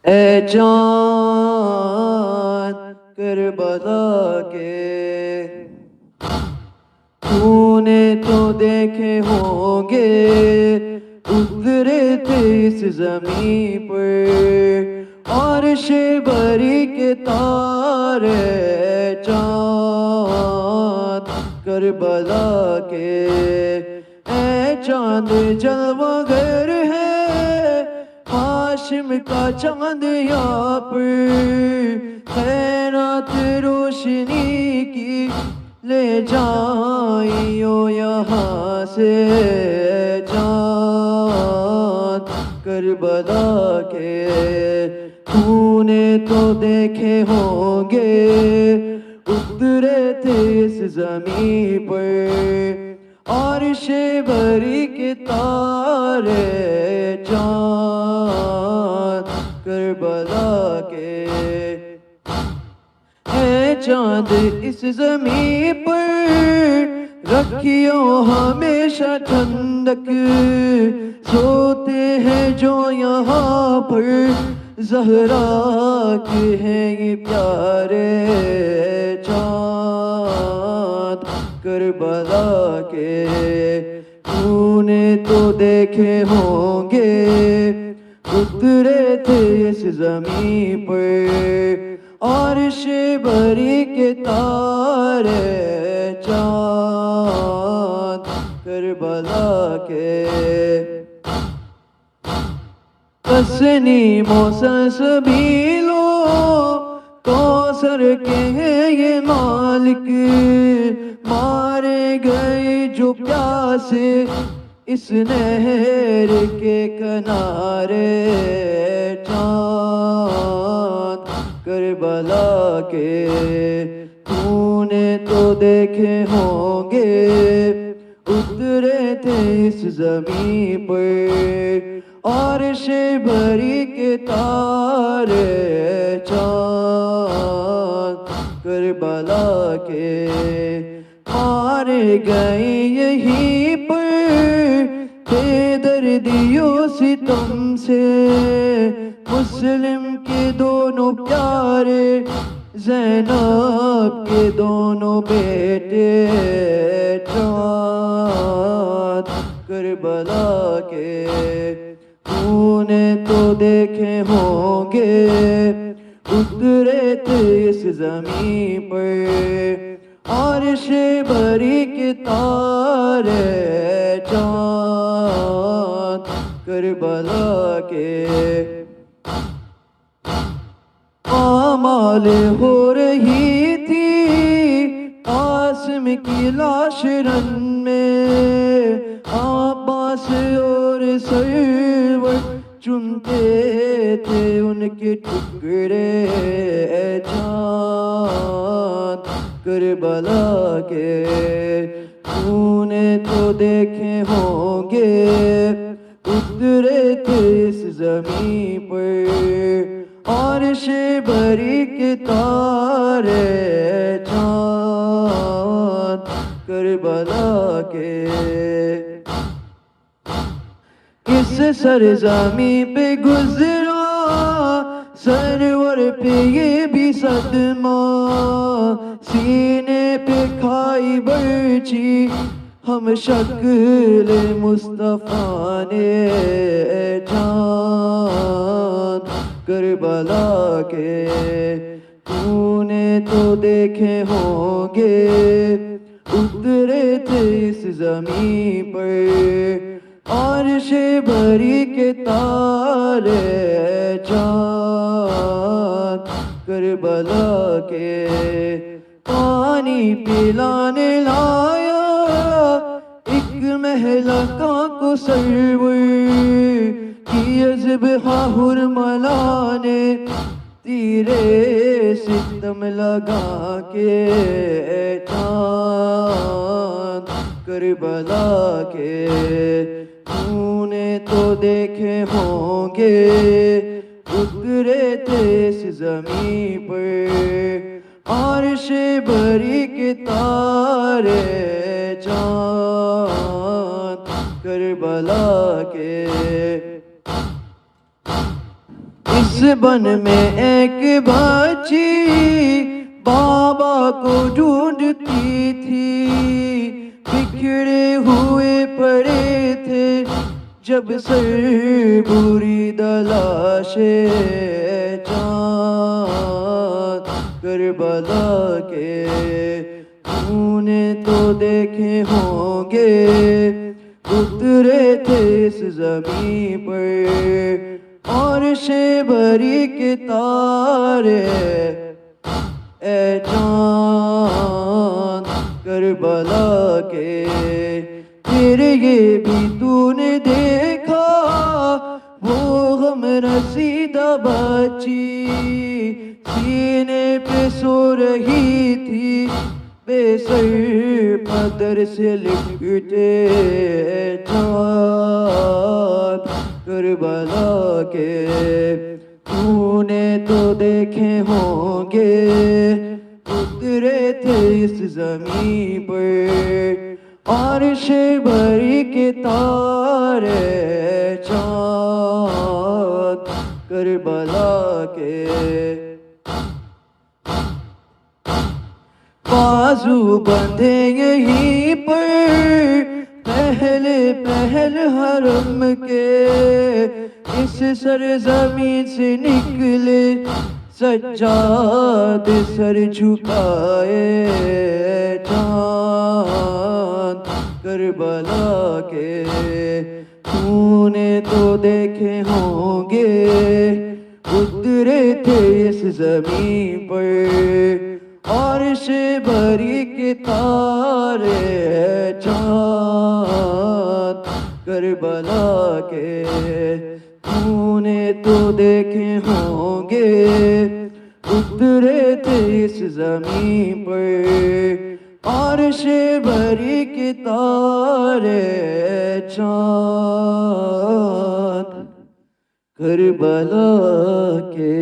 اے چاند کربلا کے، تو نے تو دیکھے ہوں گے اترے تھے اس زمین پر عرش بری کے تارے، چاند کربلا کے۔ اے چاند جلوہ گر ہے ہاشم کا چاند یہاں پر، خیرات روشنی کی لے جائیو یہاں سے، چاند کربلا کے۔ تو نے تو دیکھے ہوں گے اترے تھے اس زمین پر عرش بری کے تارے، چاند کربلا کے۔ اے چاند اس زمین پر رکھیو ہمیشہ ٹھنڈک، سوتے ہیں جو یہاں پر زہرا کے ہیں یہ پیارے، چاند کربلا کے۔ تو نے تو دیکھے ہوں گے اترے تھے اس زمین پر عرش بری کے تارے، چاند کربلا کے۔ تسنیم و سلسبیلو کوثر کے ہیں یہ مالک، مارے گئے جو پیاسے اس نہر کے کنارے، چاند کربلا کے۔ تو نے تو دیکھے ہوں گے اترے تھے اس زمین پر عرش بری کے تارے، چاند کربلا کے۔ مارے گئے یہیں پر بے دردیوں ستم سے مسلم کے دونوں پیارے، زینب کے دونوں بیٹے، چاند کربلا کے۔ تو نے تو دیکھے ہوں گے اترے تھے اس زمین پر عرش بری کے تارے، چاند کربلا کے۔ آمال ہو رہی تھی قاسم کی لاش رن میں، عباس اور سرور چنتے تھے ان کے ٹکڑے، چاند کربلا کے۔ تو نے تو دیکھے ہوں گے اترے تھے اس زمین پر عرش بری کے تارے، چاند کربلا کے۔ اس سرزمین پہ گزرا سرور پہ یہ بھی صدمہ، سینے پہ کھائی برچی ہم شکل مصطفیٰ نے، چاند کربلا کے۔ تو نے تو دیکھے ہوں گے اترے تھے اس زمین پر عرش بری کے تارے، چاند کربلا کے۔ پانی پلانے لایا ایک مہلکہ کو سرور کی اذبحہ حرملا نے، تیرے ستم لگا کے، چاند کربلا کے۔ تو نے تو دیکھے ہوں گے اترے تھے اس زمین پر عرش بری کے تارے، چاند کربلا کے۔ اس اس بن میں ایک بچی بابا کو ڈھونڈتی تھی، بکھرے ہوئے پڑے تھے جب سر بری دلاشے چاند کربلا کے تم نے تو دیکھے ہوں گے، اترے تھے اس زمین پر اور شیبری کے تارے، اے چاند کربلا کے پھر یہ بھی تو نے دیکھا وہ غم رسیدہ بچی سینے پہ سو رہی تھی، بے سر پدر سے لپٹے چاند کربلا کے تو نے تو دیکھے ہوں گے، اترے تھے اس زمین پر عرش بری کے تارے چاند کربلا کے، بازو بندھے یہیں پر پہل حرم کے، اس سرزمین سے نکلے سجاد سر جھکائے چاند کربلا کے تو نے تو دیکھے ہوں گے، اترے تھے اس زمین پر عرش بری کے تارے چاند کربلا کے تو نے تو دیکھے ہوں گے، اترے تھے اس زمین پر عرش بری کے تارے چاند کربلا کے۔